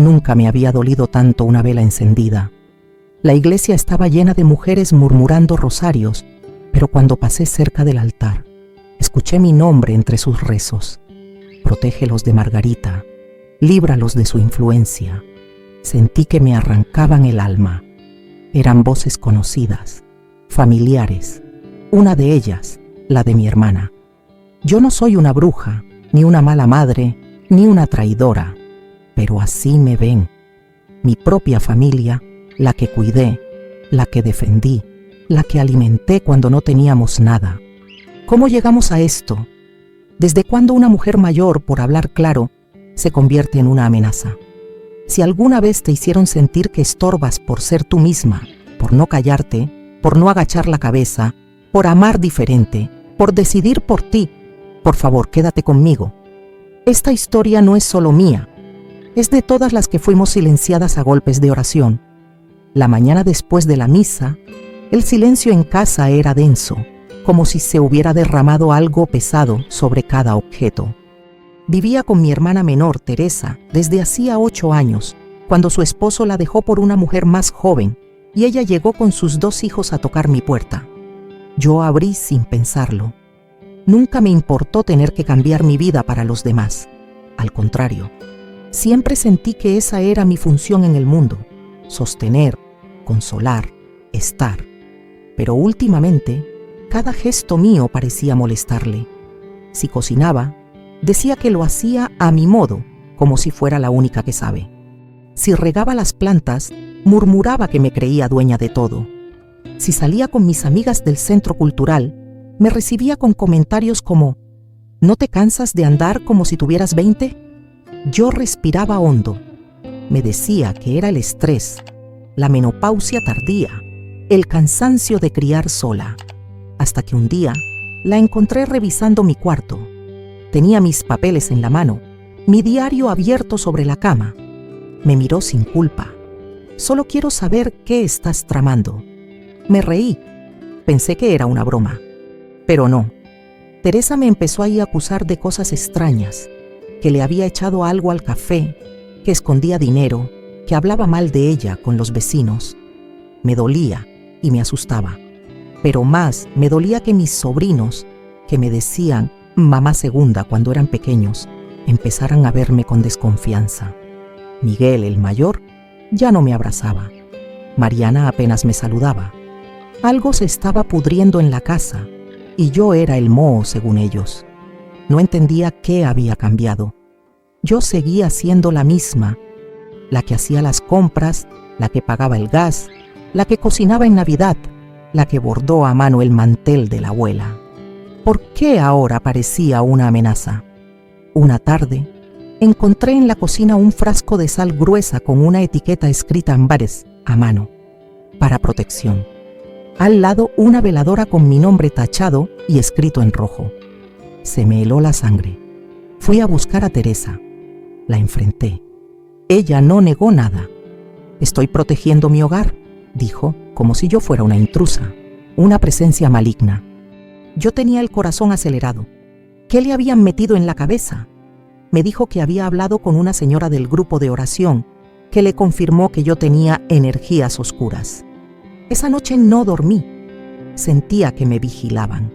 Nunca me había dolido tanto una vela encendida. La iglesia estaba llena de mujeres murmurando rosarios, pero cuando pasé cerca del altar, escuché mi nombre entre sus rezos. Protégelos de Margarita, líbralos de su influencia. Sentí que me arrancaban el alma. Eran voces conocidas, familiares. Una de ellas, la de mi hermana. Yo no soy una bruja, ni una mala madre, ni una traidora, pero así me ven. Mi propia familia, la que cuidé, la que defendí, la que alimenté cuando no teníamos nada. ¿Cómo llegamos a esto? ¿Desde cuándo una mujer mayor, por hablar claro, se convierte en una amenaza? Si alguna vez te hicieron sentir que estorbas por ser tú misma, por no callarte, por no agachar la cabeza, por amar diferente, por decidir por ti, por favor, quédate conmigo. Esta historia no es solo mía, es de todas las que fuimos silenciadas a golpes de oración. La mañana después de la misa, el silencio en casa era denso, como si se hubiera derramado algo pesado sobre cada objeto. Vivía con mi hermana menor, Teresa, desde hacía 8 años, cuando su esposo la dejó por una mujer más joven, y ella llegó con sus 2 hijos a tocar mi puerta. Yo abrí sin pensarlo. Nunca me importó tener que cambiar mi vida para los demás. Al contrario, siempre sentí que esa era mi función en el mundo: sostener, consolar, estar. Pero últimamente, cada gesto mío parecía molestarle. Si cocinaba, decía que lo hacía a mi modo, como si fuera la única que sabe. Si regaba las plantas, murmuraba que me creía dueña de todo. Si salía con mis amigas del centro cultural, me recibía con comentarios como: ¿no te cansas de andar como si tuvieras 20? Yo respiraba hondo. Me decía que era el estrés, la menopausia tardía, el cansancio de criar sola. Hasta que un día la encontré revisando mi cuarto. Tenía mis papeles en la mano, mi diario abierto sobre la cama. Me miró sin culpa. Solo quiero saber qué estás tramando. Me reí. Pensé que era una broma. Pero no. Teresa me empezó ahí a acusar de cosas extrañas, que le había echado algo al café, que escondía dinero, que hablaba mal de ella con los vecinos. Me dolía y me asustaba. Pero más me dolía que mis sobrinos, que me decían mamá segunda cuando eran pequeños, empezaran a verme con desconfianza. Miguel, el mayor, ya no me abrazaba. Mariana apenas me saludaba. Algo se estaba pudriendo en la casa, y yo era el moho según ellos. No entendía qué había cambiado. Yo seguía siendo la misma, la que hacía las compras, la que pagaba el gas, la que cocinaba en Navidad, la que bordó a mano el mantel de la abuela. ¿Por qué ahora parecía una amenaza? Una tarde, encontré en la cocina un frasco de sal gruesa con una etiqueta escrita en bares, a mano, para protección. Al lado, una veladora con mi nombre tachado y escrito en rojo. Se me heló la sangre. Fui a buscar a Teresa. La enfrenté. Ella no negó nada. «Estoy protegiendo mi hogar», dijo, como si yo fuera una intrusa, una presencia maligna. Yo tenía el corazón acelerado. ¿Qué le habían metido en la cabeza? Me dijo que había hablado con una señora del grupo de oración, que le confirmó que yo tenía energías oscuras. Esa noche no dormí. Sentía que me vigilaban.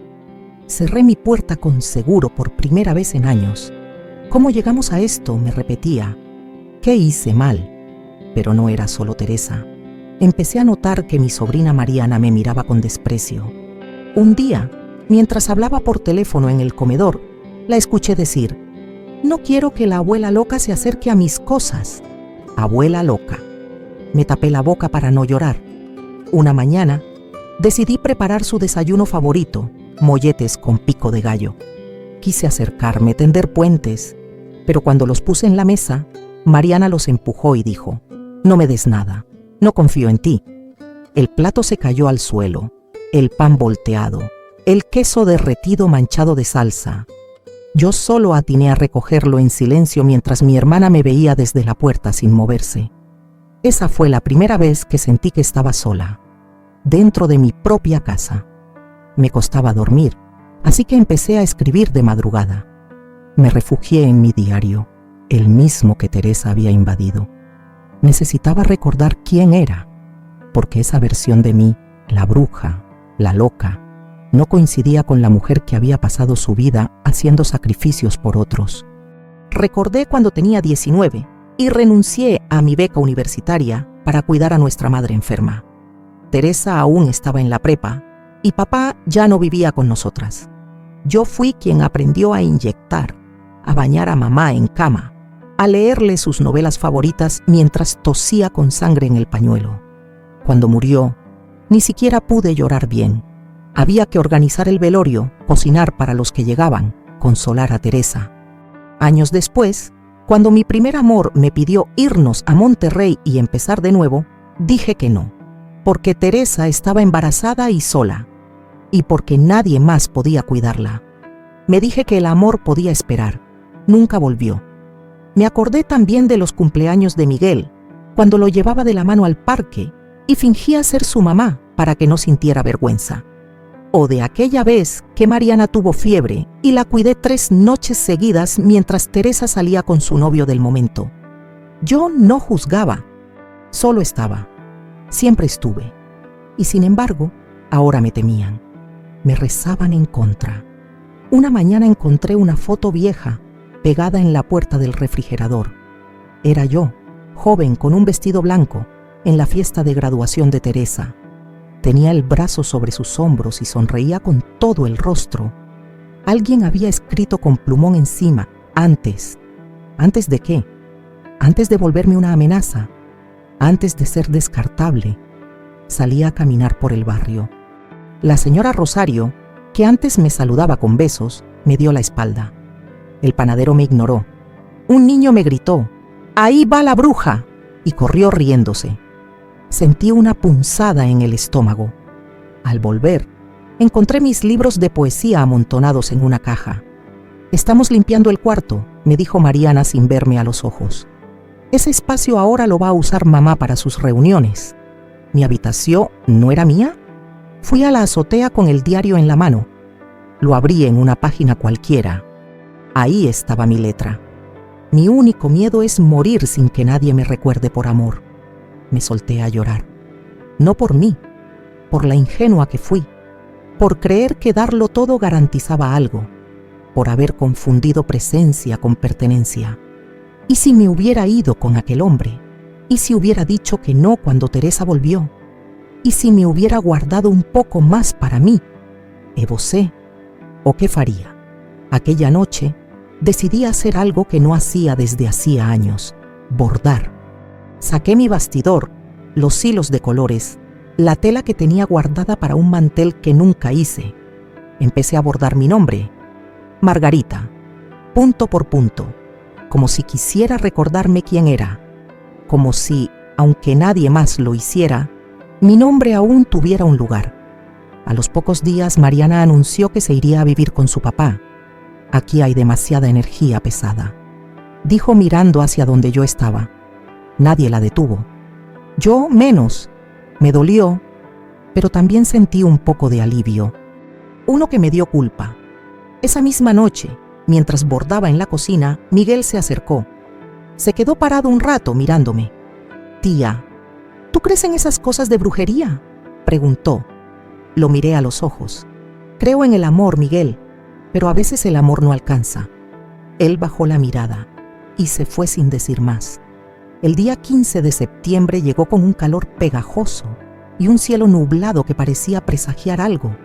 Cerré mi puerta con seguro por primera vez en años. ¿Cómo llegamos a esto?, me repetía. ¿Qué hice mal? Pero no era solo Teresa. Empecé a notar que mi sobrina Mariana me miraba con desprecio. Un día, mientras hablaba por teléfono en el comedor, la escuché decir: «No quiero que la abuela loca se acerque a mis cosas». Abuela loca. Me tapé la boca para no llorar. Una mañana, decidí preparar su desayuno favorito, molletes con pico de gallo. Quise acercarme, tender puentes, pero cuando los puse en la mesa, Mariana los empujó y dijo: «No me des nada, no confío en ti». El plato se cayó al suelo, el pan volteado, el queso derretido manchado de salsa. Yo solo atiné a recogerlo en silencio mientras mi hermana me veía desde la puerta sin moverse. Esa fue la primera vez que sentí que estaba sola, dentro de mi propia casa. Me costaba dormir, así que empecé a escribir de madrugada. Me refugié en mi diario, el mismo que Teresa había invadido. Necesitaba recordar quién era, porque esa versión de mí, la bruja, la loca, no coincidía con la mujer que había pasado su vida haciendo sacrificios por otros. Recordé cuando tenía 19 y renuncié a mi beca universitaria para cuidar a nuestra madre enferma. Teresa aún estaba en la prepa y papá ya no vivía con nosotras. Yo fui quien aprendió a inyectar, a bañar a mamá en cama, a leerle sus novelas favoritas mientras tosía con sangre en el pañuelo. Cuando murió, ni siquiera pude llorar bien. Había que organizar el velorio, cocinar para los que llegaban, consolar a Teresa. Años después, cuando mi primer amor me pidió irnos a Monterrey y empezar de nuevo, dije que no, porque Teresa estaba embarazada y sola, y porque nadie más podía cuidarla. Me dije que el amor podía esperar. Nunca volvió. Me acordé también de los cumpleaños de Miguel, cuando lo llevaba de la mano al parque y fingía ser su mamá para que no sintiera vergüenza. O de aquella vez que Mariana tuvo fiebre y la cuidé 3 noches seguidas mientras Teresa salía con su novio del momento. Yo no juzgaba, solo estaba. Siempre estuve. Y sin embargo, ahora me temían. Me rezaban en contra. Una mañana encontré una foto vieja pegada en la puerta del refrigerador. Era yo, joven con un vestido blanco, en la fiesta de graduación de Teresa. Tenía el brazo sobre sus hombros y sonreía con todo el rostro. Alguien había escrito con plumón encima, antes. ¿Antes de qué? Antes de volverme una amenaza, antes de ser descartable. Salía a caminar por el barrio. La señora Rosario, que antes me saludaba con besos, me dio la espalda. El panadero me ignoró. Un niño me gritó, «¡Ahí va la bruja!» y corrió riéndose. Sentí una punzada en el estómago. Al volver, encontré mis libros de poesía amontonados en una caja. «Estamos limpiando el cuarto», me dijo Mariana sin verme a los ojos. «Ese espacio ahora lo va a usar mamá para sus reuniones». ¿Mi habitación no era mía? Fui a la azotea con el diario en la mano. Lo abrí en una página cualquiera. Ahí estaba mi letra. Mi único miedo es morir sin que nadie me recuerde por amor. Me solté a llorar. No por mí, por la ingenua que fui, por creer que darlo todo garantizaba algo, por haber confundido presencia con pertenencia. ¿Y si me hubiera ido con aquel hombre? ¿Y si hubiera dicho que no cuando Teresa volvió? ¿Y si me hubiera guardado un poco más para mí? Evocé. ¿O qué faría? Aquella noche decidí hacer algo que no hacía desde hacía años: bordar. Saqué mi bastidor, los hilos de colores, la tela que tenía guardada para un mantel que nunca hice. Empecé a bordar mi nombre, Margarita, punto por punto, como si quisiera recordarme quién era, como si, aunque nadie más lo hiciera, mi nombre aún tuviera un lugar. A los pocos días, Mariana anunció que se iría a vivir con su papá. «Aquí hay demasiada energía pesada», dijo mirando hacia donde yo estaba. Nadie la detuvo. Yo menos. Me dolió, pero también sentí un poco de alivio. Uno que me dio culpa. Esa misma noche, mientras bordaba en la cocina, Miguel se acercó. Se quedó parado un rato mirándome. «Tía, ¿tú crees en esas cosas de brujería?», preguntó. Lo miré a los ojos. «Creo en el amor, Miguel, pero a veces el amor no alcanza». Él bajó la mirada y se fue sin decir más. El día 15 de septiembre llegó con un calor pegajoso y un cielo nublado que parecía presagiar algo.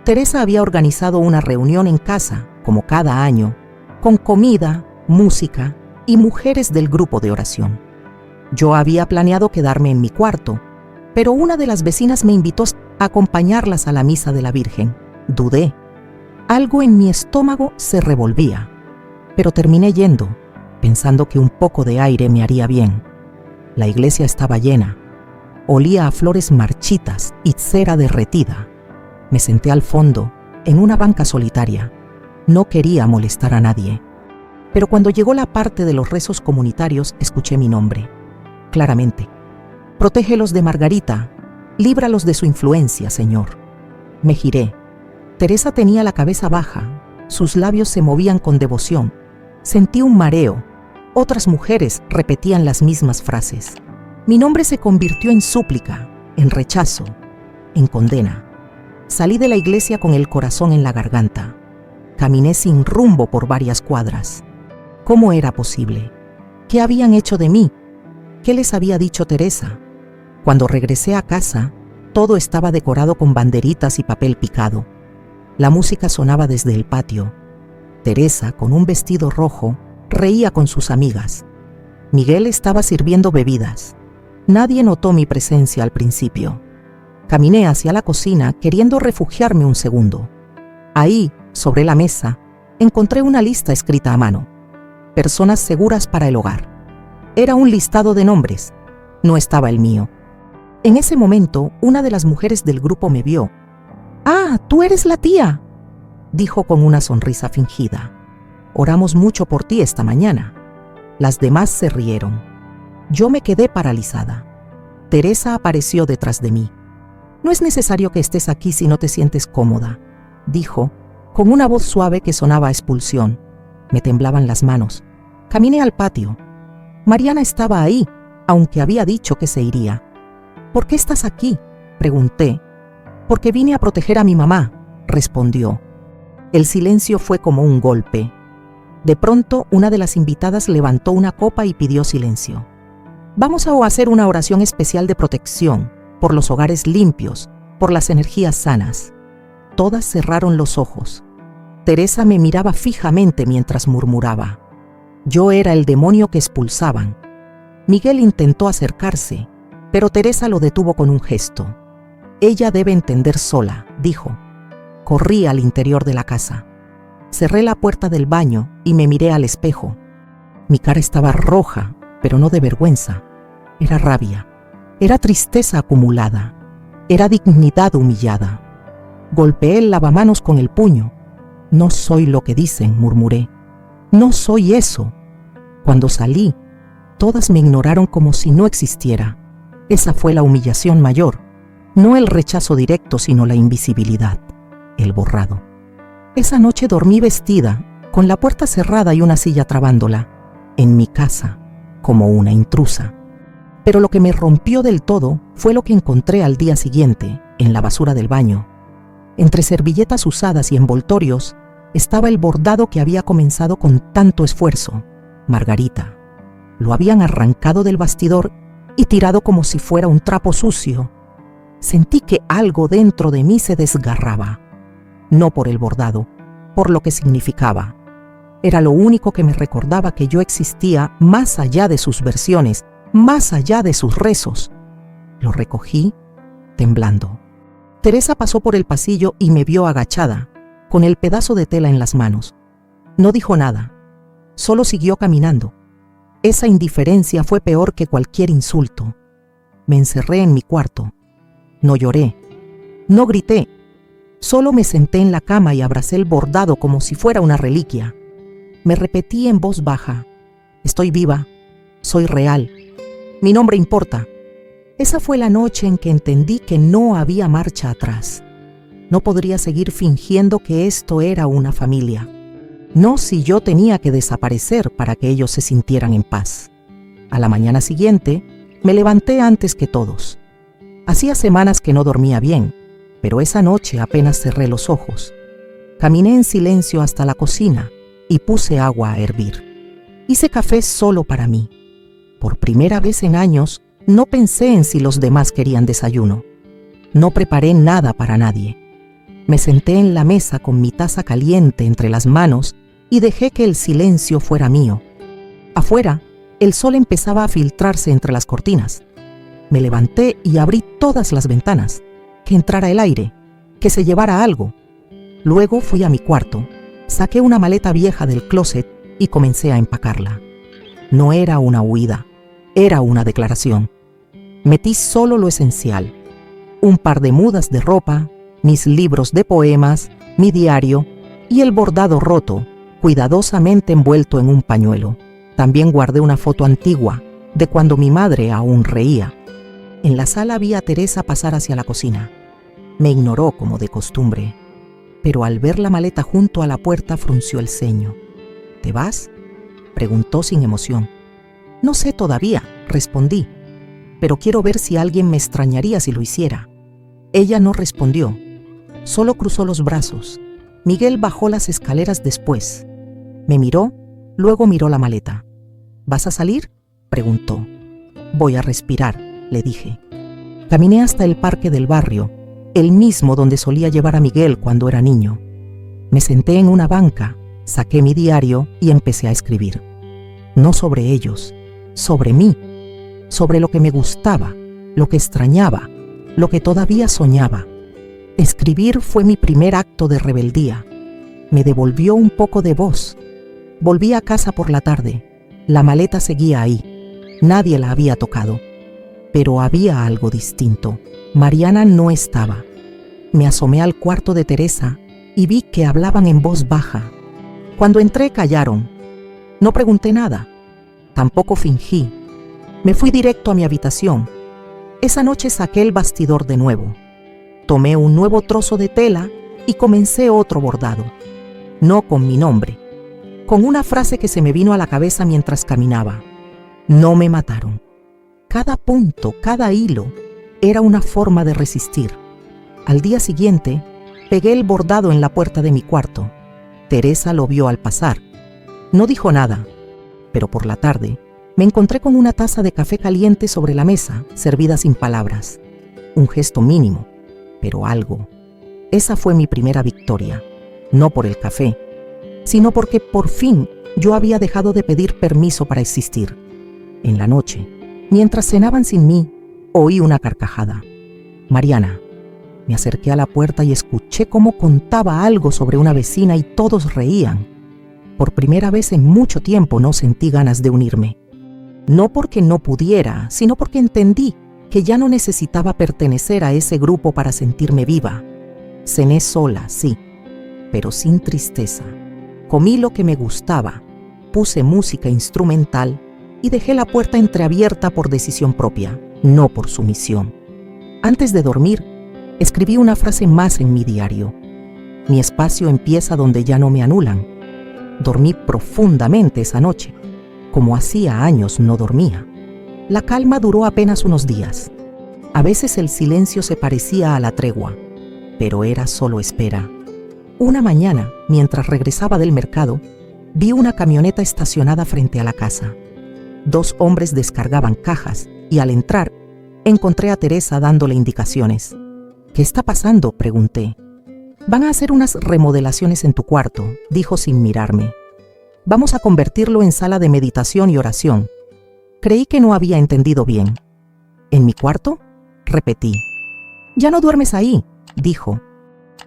Teresa había organizado una reunión en casa, como cada año, con comida, música y mujeres del grupo de oración. Yo había planeado quedarme en mi cuarto, pero una de las vecinas me invitó a acompañarlas a la misa de la Virgen. Dudé. Algo en mi estómago se revolvía, pero terminé yendo, pensando que un poco de aire me haría bien. La iglesia estaba llena. Olía a flores marchitas y cera derretida. Me senté al fondo, en una banca solitaria. No quería molestar a nadie. Pero cuando llegó la parte de los rezos comunitarios, escuché mi nombre. Claramente. «Protégelos de Margarita. Líbralos de su influencia, Señor». Me giré. Teresa tenía la cabeza baja. Sus labios se movían con devoción. Sentí un mareo. Otras mujeres repetían las mismas frases. Mi nombre se convirtió en súplica, en rechazo, en condena. Salí de la iglesia con el corazón en la garganta. Caminé sin rumbo por varias cuadras. ¿Cómo era posible? ¿Qué habían hecho de mí? ¿Qué les había dicho Teresa? Cuando regresé a casa, todo estaba decorado con banderitas y papel picado. La música sonaba desde el patio. Teresa, con un vestido rojo, reía con sus amigas. Miguel estaba sirviendo bebidas. Nadie notó mi presencia al principio. Caminé hacia la cocina queriendo refugiarme un segundo. Ahí, sobre la mesa, encontré una lista escrita a mano. Personas seguras para el hogar. Era un listado de nombres. No estaba el mío. En ese momento, una de las mujeres del grupo me vio. «¡Ah, tú eres la tía!», dijo con una sonrisa fingida. «Oramos mucho por ti esta mañana». Las demás se rieron. Yo me quedé paralizada. Teresa apareció detrás de mí. «No es necesario que estés aquí si no te sientes cómoda», dijo, con una voz suave que sonaba a expulsión. Me temblaban las manos. Caminé al patio. Mariana estaba ahí, aunque había dicho que se iría. «¿Por qué estás aquí?», pregunté. «Porque vine a proteger a mi mamá», respondió. El silencio fue como un golpe. De pronto, una de las invitadas levantó una copa y pidió silencio. «Vamos a hacer una oración especial de protección, por los hogares limpios, por las energías sanas». Todas cerraron los ojos. Teresa me miraba fijamente mientras murmuraba. Yo era el demonio que expulsaban. Miguel intentó acercarse, pero Teresa lo detuvo con un gesto. «Ella debe entender sola», dijo. Corrí al interior de la casa. Cerré la puerta del baño y me miré al espejo. Mi cara estaba roja, pero no de vergüenza. Era rabia. Era tristeza acumulada. Era dignidad humillada. Golpeé el lavamanos con el puño. «No soy lo que dicen», murmuré. «No soy eso». Cuando salí, todas me ignoraron como si no existiera. Esa fue la humillación mayor. No el rechazo directo, sino la invisibilidad, el borrado. Esa noche dormí vestida, con la puerta cerrada y una silla trabándola, en mi casa, como una intrusa. Pero lo que me rompió del todo fue lo que encontré al día siguiente, en la basura del baño. Entre servilletas usadas y envoltorios, estaba el bordado que había comenzado con tanto esfuerzo, Margarita. Lo habían arrancado del bastidor y tirado como si fuera un trapo sucio. Sentí que algo dentro de mí se desgarraba. No por el bordado, por lo que significaba. Era lo único que me recordaba que yo existía más allá de sus versiones, más allá de sus rezos. Lo recogí, temblando. Teresa pasó por el pasillo y me vio agachada, con el pedazo de tela en las manos. No dijo nada, solo siguió caminando. Esa indiferencia fue peor que cualquier insulto. Me encerré en mi cuarto. No lloré, no grité. Solo me senté en la cama y abracé el bordado como si fuera una reliquia. Me repetí en voz baja: «Estoy viva, soy real, mi nombre importa». Esa fue la noche en que entendí que no había marcha atrás. No podría seguir fingiendo que esto era una familia. No si yo tenía que desaparecer para que ellos se sintieran en paz. A la mañana siguiente, me levanté antes que todos. Hacía semanas que no dormía bien, pero esa noche apenas cerré los ojos. Caminé en silencio hasta la cocina y puse agua a hervir. Hice café solo para mí. Por primera vez en años, no pensé en si los demás querían desayuno. No preparé nada para nadie. Me senté en la mesa con mi taza caliente entre las manos y dejé que el silencio fuera mío. Afuera, el sol empezaba a filtrarse entre las cortinas. Me levanté y abrí todas las ventanas, que entrara el aire, que se llevara algo. Luego fui a mi cuarto, saqué una maleta vieja del closet y comencé a empacarla. No era una huida, era una declaración. Metí solo lo esencial: un par de mudas de ropa, mis libros de poemas, mi diario y el bordado roto, cuidadosamente envuelto en un pañuelo. También guardé una foto antigua de cuando mi madre aún reía. En la sala vi a Teresa pasar hacia la cocina. Me ignoró como de costumbre, pero al ver la maleta junto a la puerta frunció el ceño. ¿Te vas?, preguntó sin emoción. No sé todavía, respondí. pero quiero ver si alguien me extrañaría si lo hiciera. Ella no respondió, solo cruzó los brazos. Miguel bajó las escaleras después. Me miró, luego miró la maleta. ¿Vas a salir?, preguntó. Voy a respirar, le dije. Caminé hasta el parque del barrio, el mismo donde solía llevar a Miguel cuando era niño. Me senté en una banca, saqué mi diario y empecé a escribir. No sobre ellos, sobre mí, sobre lo que me gustaba, lo que extrañaba, lo que todavía soñaba. Escribir fue mi primer acto de rebeldía. Me devolvió un poco de voz. Volví a casa por la tarde. La maleta seguía ahí. Nadie la había tocado. Pero había algo distinto. Mariana no estaba. Me asomé al cuarto de Teresa y vi que hablaban en voz baja. Cuando entré callaron. No pregunté nada. Tampoco fingí. Me fui directo a mi habitación. Esa noche saqué el bastidor de nuevo. Tomé un nuevo trozo de tela y comencé otro bordado. No con mi nombre, con una frase que se me vino a la cabeza mientras caminaba. No me mataron. Cada punto, cada hilo, era una forma de resistir. Al día siguiente, pegué el bordado en la puerta de mi cuarto. Teresa lo vio al pasar. No dijo nada, pero por la tarde me encontré con una taza de café caliente sobre la mesa, servida sin palabras. Un gesto mínimo, pero algo. Esa fue mi primera victoria, no por el café, sino porque por fin yo había dejado de pedir permiso para existir. En la noche, mientras cenaban sin mí, oí una carcajada. Mariana. Me acerqué a la puerta y escuché cómo contaba algo sobre una vecina y todos reían. Por primera vez en mucho tiempo no sentí ganas de unirme. No porque no pudiera, sino porque entendí que ya no necesitaba pertenecer a ese grupo para sentirme viva. Cené sola, sí, pero sin tristeza. Comí lo que me gustaba, puse música instrumental y dejé la puerta entreabierta por decisión propia, no por sumisión. Antes de dormir, escribí una frase más en mi diario. Mi espacio empieza donde ya no me anulan. Dormí profundamente esa noche, como hacía años no dormía. La calma duró apenas unos días. A veces el silencio se parecía a la tregua, pero era solo espera. Una mañana, mientras regresaba del mercado, vi una camioneta estacionada frente a la casa. 2 hombres descargaban cajas y al entrar, encontré a Teresa dándole indicaciones. ¿Qué está pasando?, pregunté. Van a hacer unas remodelaciones en tu cuarto, dijo sin mirarme. Vamos a convertirlo en sala de meditación y oración. Creí que no había entendido bien. ¿En mi cuarto?, repetí. Ya no duermes ahí, dijo.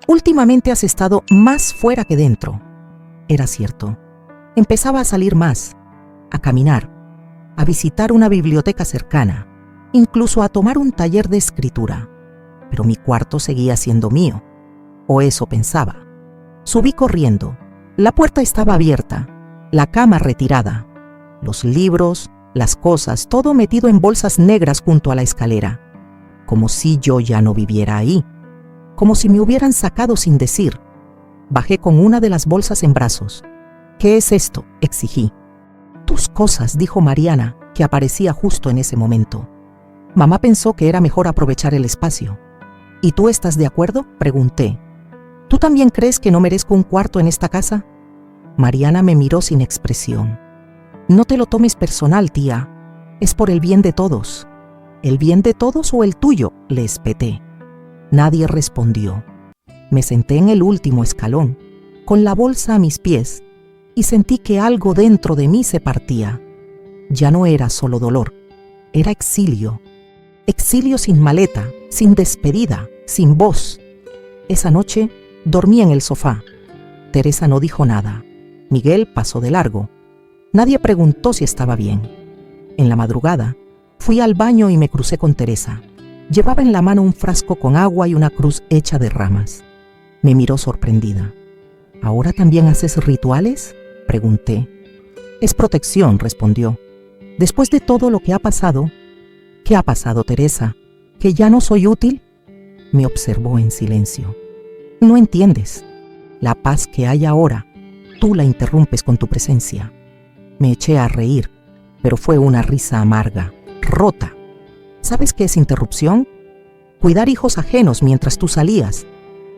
Últimamente has estado más fuera que dentro. Era cierto. Empezaba a salir más, a caminar, a visitar una biblioteca cercana, incluso a tomar un taller de escritura. Pero mi cuarto seguía siendo mío, o eso pensaba. Subí corriendo. La puerta estaba abierta, la cama retirada, los libros, las cosas, todo metido en bolsas negras junto a la escalera, como si yo ya no viviera ahí, como si me hubieran sacado sin decir. Bajé con una de las bolsas en brazos. ¿Qué es esto?, exigí. Tus cosas, dijo Mariana, que aparecía justo en ese momento. Mamá pensó que era mejor aprovechar el espacio. ¿Y tú estás de acuerdo?, pregunté. ¿Tú también crees que no merezco un cuarto en esta casa? Mariana me miró sin expresión. No te lo tomes personal, tía. Es por el bien de todos. ¿El bien de todos o el tuyo?, le espeté. Nadie respondió. Me senté en el último escalón, con la bolsa a mis pies, y sentí que algo dentro de mí se partía. Ya no era solo dolor, era exilio. Exilio sin maleta, sin despedida, sin voz. Esa noche dormí en el sofá. Teresa no dijo nada. Miguel pasó de largo. Nadie preguntó si estaba bien. En la madrugada, fui al baño y me crucé con Teresa. Llevaba en la mano un frasco con agua y una cruz hecha de ramas. Me miró sorprendida. ¿Ahora también haces rituales?, pregunté. Es protección, respondió. Después de todo lo que ha pasado... ¿Qué ha pasado, Teresa? ¿Que ya no soy útil? Me observó en silencio. No entiendes. La paz que hay ahora, tú la interrumpes con tu presencia. Me eché a reír, pero fue una risa amarga, rota. ¿Sabes qué es interrupción? Cuidar hijos ajenos mientras tú salías.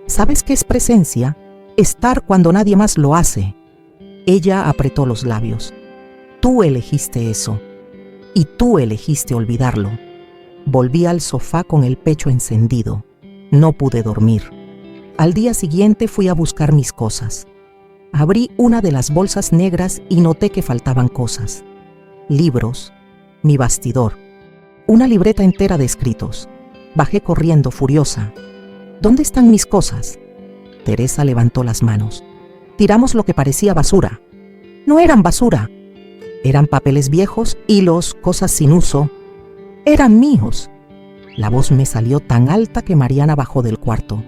¿Sabes qué es presencia? Estar cuando nadie más lo hace. Ella apretó los labios. Tú elegiste eso. Y tú elegiste olvidarlo. Volví al sofá con el pecho encendido. No pude dormir. Al día siguiente fui a buscar mis cosas. Abrí una de las bolsas negras y noté que faltaban cosas. Libros, mi bastidor, una libreta entera de escritos. Bajé corriendo, furiosa. ¿Dónde están mis cosas? Teresa levantó las manos. Tiramos lo que parecía basura. No eran basura. Eran papeles viejos, hilos, cosas sin uso. Eran míos. La voz me salió tan alta que Mariana bajó del cuarto.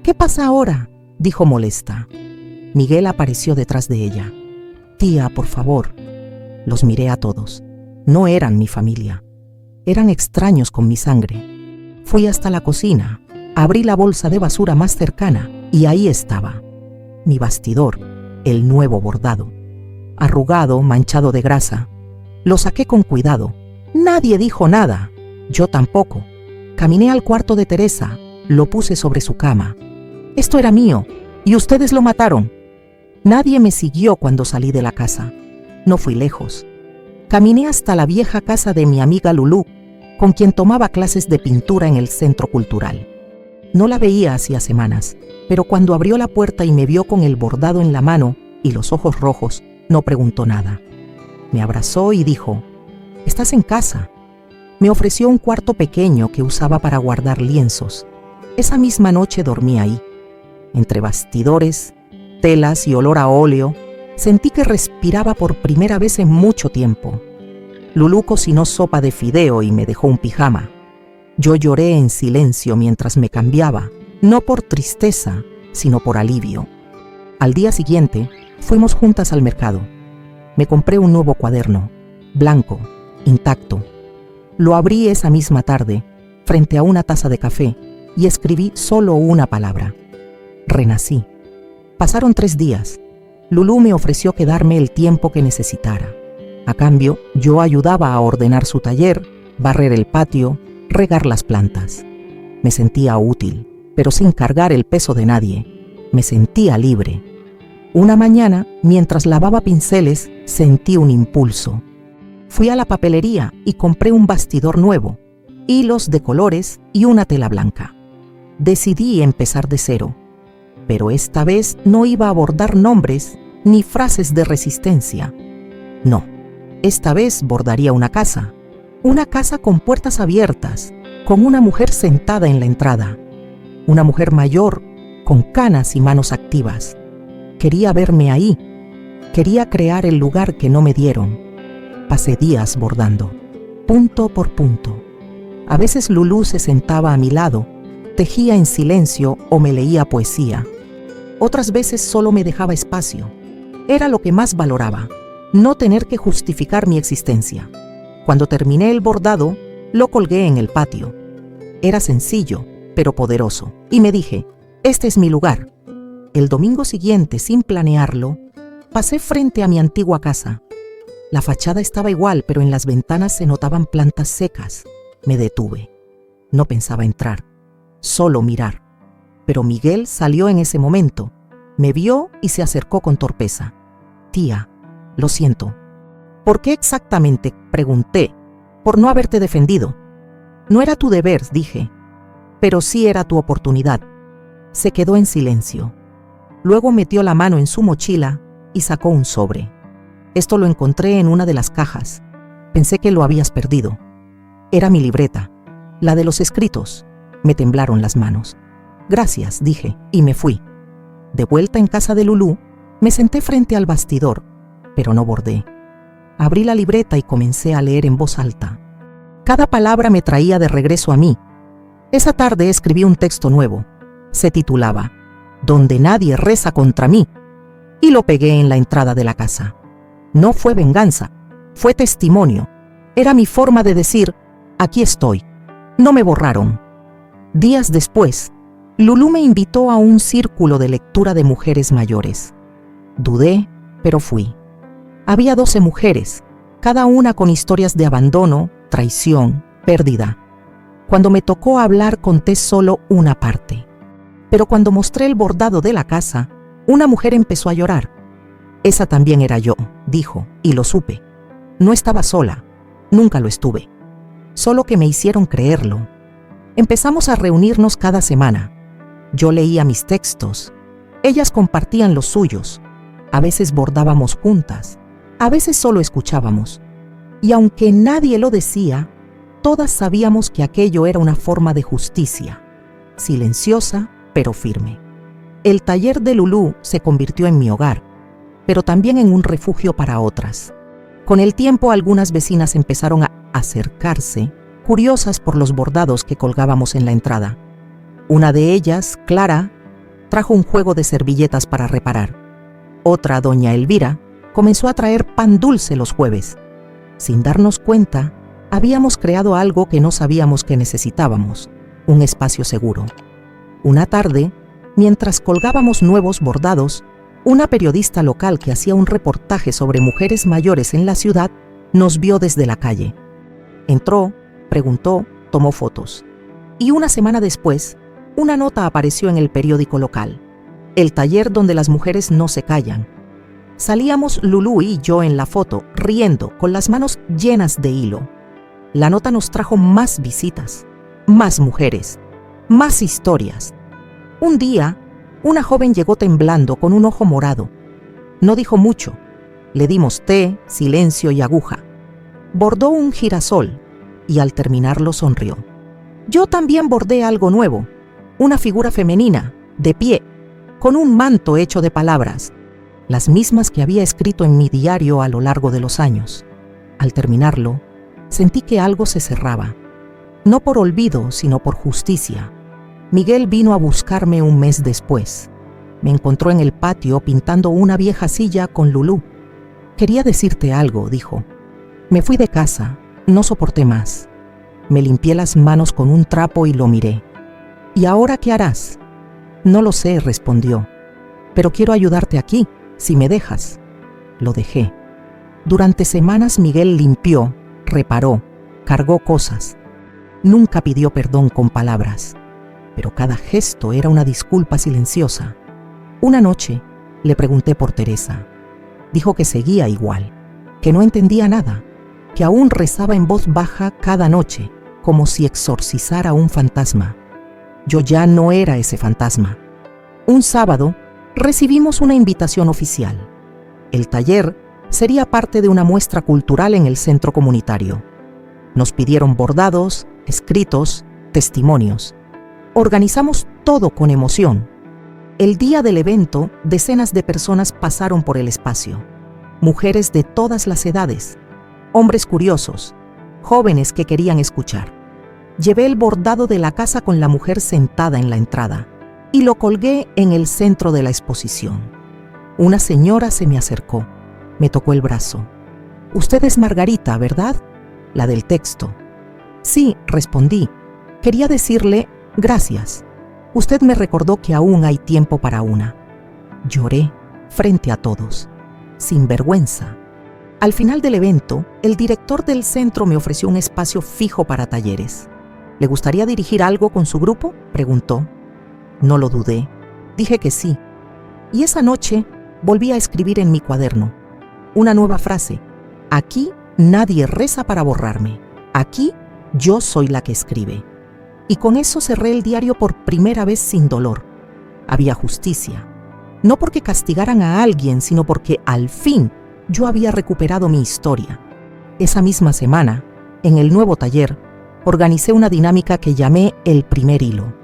¿Qué pasa ahora?, dijo molesta. Miguel apareció detrás de ella. Tía, por favor. Los miré a todos. No eran mi familia. Eran extraños con mi sangre. Fui hasta la cocina, abrí la bolsa de basura más cercana y ahí estaba. Mi bastidor, el nuevo bordado. Arrugado, manchado de grasa. Lo saqué con cuidado. Nadie dijo nada. Yo tampoco. Caminé al cuarto de Teresa, lo puse sobre su cama. Esto era mío, y ustedes lo mataron. Nadie me siguió cuando salí de la casa. No fui lejos. Caminé hasta la vieja casa de mi amiga Lulú, con quien tomaba clases de pintura en el centro cultural. No la veía hacía semanas, pero cuando abrió la puerta y me vio con el bordado en la mano y los ojos rojos, no preguntó nada. Me abrazó y dijo, «¿Estás en casa?» Me ofreció un cuarto pequeño que usaba para guardar lienzos. Esa misma noche dormí ahí. Entre bastidores, telas y olor a óleo, sentí que respiraba por primera vez en mucho tiempo. Lulú cocinó sopa de fideo y me dejó un pijama. Yo lloré en silencio mientras me cambiaba, no por tristeza, sino por alivio. Al día siguiente, fuimos juntas al mercado. Me compré un nuevo cuaderno, blanco, intacto. Lo abrí esa misma tarde, frente a una taza de café, y escribí solo una palabra. Renací. Pasaron 3 días. Lulú me ofreció quedarme el tiempo que necesitara. A cambio, yo ayudaba a ordenar su taller, barrer el patio, regar las plantas. Me sentía útil, pero sin cargar el peso de nadie. Me sentía libre. Una mañana, mientras lavaba pinceles, sentí un impulso. Fui a la papelería y compré un bastidor nuevo, hilos de colores y una tela blanca. Decidí empezar de cero, pero esta vez no iba a bordar nombres ni frases de resistencia. No, esta vez bordaría una casa con puertas abiertas, con una mujer sentada en la entrada, una mujer mayor, con canas y manos activas. Quería verme ahí, quería crear el lugar que no me dieron. Pasé días bordando, punto por punto. A veces Lulú se sentaba a mi lado, tejía en silencio o me leía poesía. Otras veces solo me dejaba espacio. Era lo que más valoraba, no tener que justificar mi existencia. Cuando terminé el bordado, lo colgué en el patio. Era sencillo, pero poderoso, y me dije, este es mi lugar. El domingo siguiente, sin planearlo, pasé frente a mi antigua casa. La fachada estaba igual, pero en las ventanas se notaban plantas secas. Me detuve. No pensaba entrar, solo mirar. Pero Miguel salió en ese momento. Me vio y se acercó con torpeza. Tía, lo siento. ¿Por qué exactamente?, pregunté. Por no haberte defendido. No era tu deber, dije. Pero sí era tu oportunidad. Se quedó en silencio. Luego metió la mano en su mochila y sacó un sobre. Esto lo encontré en una de las cajas. Pensé que lo habías perdido. Era mi libreta, la de los escritos. Me temblaron las manos. Gracias, dije, y me fui. De vuelta en casa de Lulú, me senté frente al bastidor, pero no bordé. Abrí la libreta y comencé a leer en voz alta. Cada palabra me traía de regreso a mí. Esa tarde escribí un texto nuevo. Se titulaba «Donde nadie reza contra mí», y lo pegué en la entrada de la casa. No fue venganza, fue testimonio. Era mi forma de decir, aquí estoy. No me borraron. Días después, Lulú me invitó a un círculo de lectura de mujeres mayores. Dudé, pero fui. Había 12 mujeres, cada una con historias de abandono, traición, pérdida. Cuando me tocó hablar conté solo una parte. Pero cuando mostré el bordado de la casa, una mujer empezó a llorar. Esa también era yo, dijo, y lo supe. No estaba sola, nunca lo estuve. Solo que me hicieron creerlo. Empezamos a reunirnos cada semana. Yo leía mis textos. Ellas compartían los suyos. A veces bordábamos juntas. A veces solo escuchábamos. Y aunque nadie lo decía, todas sabíamos que aquello era una forma de justicia, silenciosa pero firme. El taller de Lulú se convirtió en mi hogar, pero también en un refugio para otras. Con el tiempo, algunas vecinas empezaron a acercarse, curiosas por los bordados que colgábamos en la entrada. Una de ellas, Clara, trajo un juego de servilletas para reparar. Otra, doña Elvira, comenzó a traer pan dulce los jueves. Sin darnos cuenta, habíamos creado algo que no sabíamos que necesitábamos, un espacio seguro. Una tarde, mientras colgábamos nuevos bordados, una periodista local que hacía un reportaje sobre mujeres mayores en la ciudad nos vio desde la calle. Entró, preguntó, tomó fotos. Y una semana después, una nota apareció en el periódico local: el taller donde las mujeres no se callan. Salíamos Lulú y yo en la foto, riendo, con las manos llenas de hilo. La nota nos trajo más visitas, más mujeres, más historias. Un día, una joven llegó temblando con un ojo morado. No dijo mucho. Le dimos té, silencio y aguja. Bordó un girasol y al terminarlo sonrió. Yo también bordé algo nuevo, una figura femenina, de pie, con un manto hecho de palabras, las mismas que había escrito en mi diario a lo largo de los años. Al terminarlo, sentí que algo se cerraba, no por olvido, sino por justicia. Miguel vino a buscarme un mes después. Me encontró en el patio pintando una vieja silla con Lulú. Quería decirte algo, dijo. Me fui de casa, no soporté más. Me limpié las manos con un trapo y lo miré. ¿Y ahora qué harás? No lo sé, respondió. Pero quiero ayudarte aquí, si me dejas. Lo dejé. Durante semanas Miguel limpió, reparó, cargó cosas. Nunca pidió perdón con palabras, pero cada gesto era una disculpa silenciosa. Una noche le pregunté por Teresa. Dijo que seguía igual, que no entendía nada, que aún rezaba en voz baja cada noche, como si exorcizara un fantasma. Yo ya no era ese fantasma. Un sábado recibimos una invitación oficial. El taller sería parte de una muestra cultural en el centro comunitario. Nos pidieron bordados, escritos, testimonios. Organizamos todo con emoción. El día del evento, decenas de personas pasaron por el espacio. Mujeres de todas las edades, hombres curiosos, jóvenes que querían escuchar. Llevé el bordado de la casa con la mujer sentada en la entrada y lo colgué en el centro de la exposición. Una señora se me acercó, me tocó el brazo. «Usted es Margarita, ¿verdad? La del texto». «Sí», respondí. «Quería decirle gracias. Usted me recordó que aún hay tiempo para una». Lloré frente a todos, sin vergüenza. Al final del evento, el director del centro me ofreció un espacio fijo para talleres. «¿Le gustaría dirigir algo con su grupo?», preguntó. No lo dudé. Dije que sí. Y esa noche volví a escribir en mi cuaderno una nueva frase: «Aquí nadie reza para borrarme. Aquí yo soy la que escribe». Y con eso cerré el diario por primera vez sin dolor. Había justicia. No porque castigaran a alguien, sino porque al fin yo había recuperado mi historia. Esa misma semana, en el nuevo taller, organicé una dinámica que llamé el primer hilo.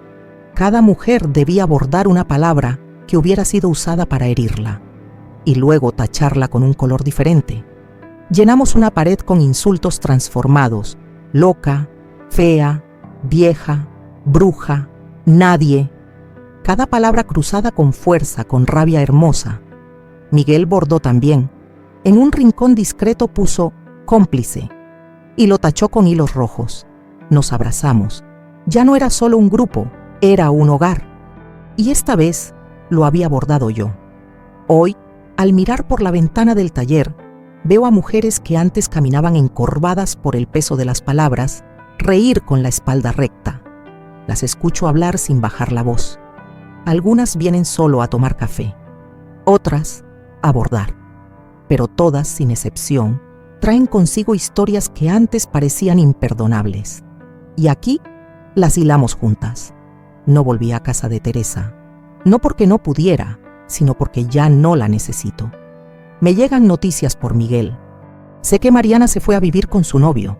Cada mujer debía bordar una palabra que hubiera sido usada para herirla y luego tacharla con un color diferente. Llenamos una pared con insultos transformados: loca, fea, vieja, bruja, nadie. Cada palabra cruzada con fuerza, con rabia hermosa. Miguel bordó también. En un rincón discreto puso cómplice y lo tachó con hilos rojos. Nos abrazamos. Ya no era solo un grupo, era un hogar. Y esta vez lo había bordado yo. Hoy, al mirar por la ventana del taller, veo a mujeres que antes caminaban encorvadas por el peso de las palabras, reír con la espalda recta. Las escucho hablar sin bajar la voz. Algunas vienen solo a tomar café, otras a bordar, pero todas, sin excepción, traen consigo historias que antes parecían imperdonables. Y aquí las hilamos juntas. No volví a casa de Teresa, no porque no pudiera, sino porque ya no la necesito. Me llegan noticias por Miguel. Sé que Mariana se fue a vivir con su novio,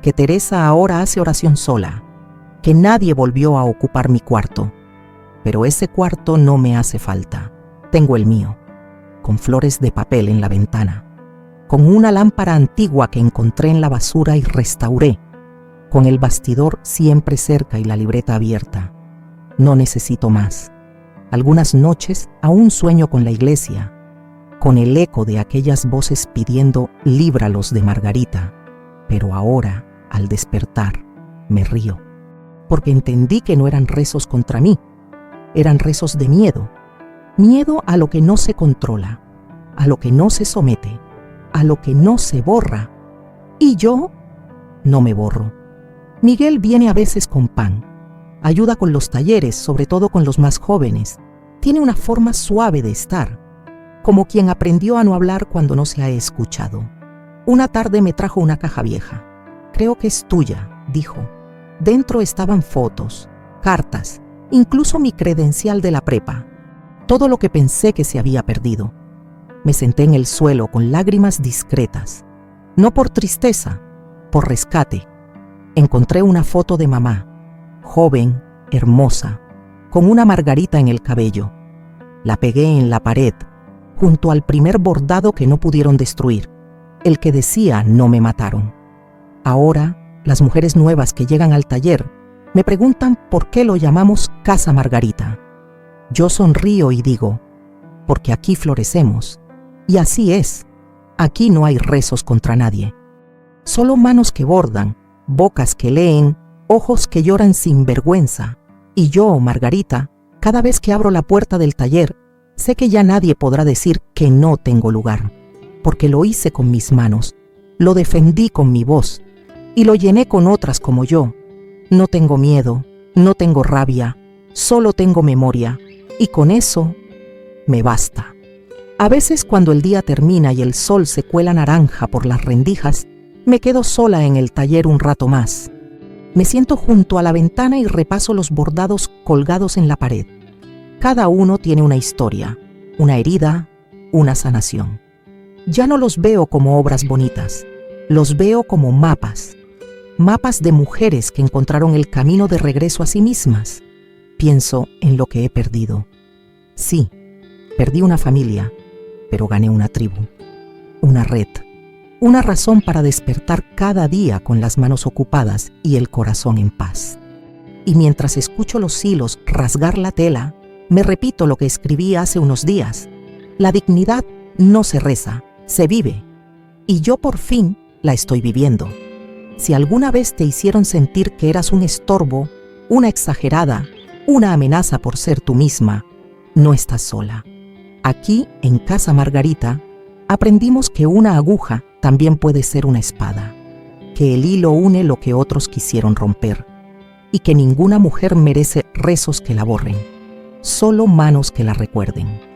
que Teresa ahora hace oración sola, que nadie volvió a ocupar mi cuarto. Pero ese cuarto no me hace falta. Tengo el mío, con flores de papel en la ventana, con una lámpara antigua que encontré en la basura y restauré, con el bastidor siempre cerca y la libreta abierta. No necesito más. Algunas noches aún sueño con la iglesia, con el eco de aquellas voces pidiendo líbralos de Margarita, pero ahora, al despertar, me río, porque entendí que no eran rezos contra mí, eran rezos de miedo, miedo a lo que no se controla, a lo que no se somete, a lo que no se borra, y yo no me borro. Miguel viene a veces con pan, ayuda con los talleres, sobre todo con los más jóvenes, tiene una forma suave de estar, como quien aprendió a no hablar cuando no se ha escuchado. Una tarde me trajo una caja vieja. Creo que es tuya, dijo. Dentro estaban fotos, cartas, incluso mi credencial de la prepa. Todo lo que pensé que se había perdido. Me senté en el suelo con lágrimas discretas. No por tristeza, por rescate. Encontré una foto de mamá, joven, hermosa, con una margarita en el cabello. La pegué en la pared, junto al primer bordado que no pudieron destruir, el que decía no me mataron. Ahora, las mujeres nuevas que llegan al taller me preguntan por qué lo llamamos Casa Margarita. Yo sonrío y digo, porque aquí florecemos. Y así es, aquí no hay rezos contra nadie. Solo manos que bordan, bocas que leen, ojos que lloran sin vergüenza. Y yo, Margarita, cada vez que abro la puerta del taller, sé que ya nadie podrá decir que no tengo lugar, porque lo hice con mis manos, lo defendí con mi voz y lo llené con otras como yo. No tengo miedo, no tengo rabia, solo tengo memoria, y con eso me basta. A veces cuando el día termina y el sol se cuela naranja por las rendijas, me quedo sola en el taller un rato más. Me siento junto a la ventana y repaso los bordados colgados en la pared. Cada uno tiene una historia, una herida, una sanación. Ya no los veo como obras bonitas, los veo como mapas. Mapas de mujeres que encontraron el camino de regreso a sí mismas. Pienso en lo que he perdido. Sí, perdí una familia, pero gané una tribu, una red, una razón para despertar cada día con las manos ocupadas y el corazón en paz. Y mientras escucho los hilos rasgar la tela, me repito lo que escribí hace unos días. La dignidad no se reza, se vive. Y yo por fin la estoy viviendo. Si alguna vez te hicieron sentir que eras un estorbo, una exagerada, una amenaza por ser tú misma, no estás sola. Aquí, en Casa Margarita, aprendimos que una aguja también puede ser una espada, que el hilo une lo que otros quisieron romper, y que ninguna mujer merece rezos que la borren, solo manos que la recuerden.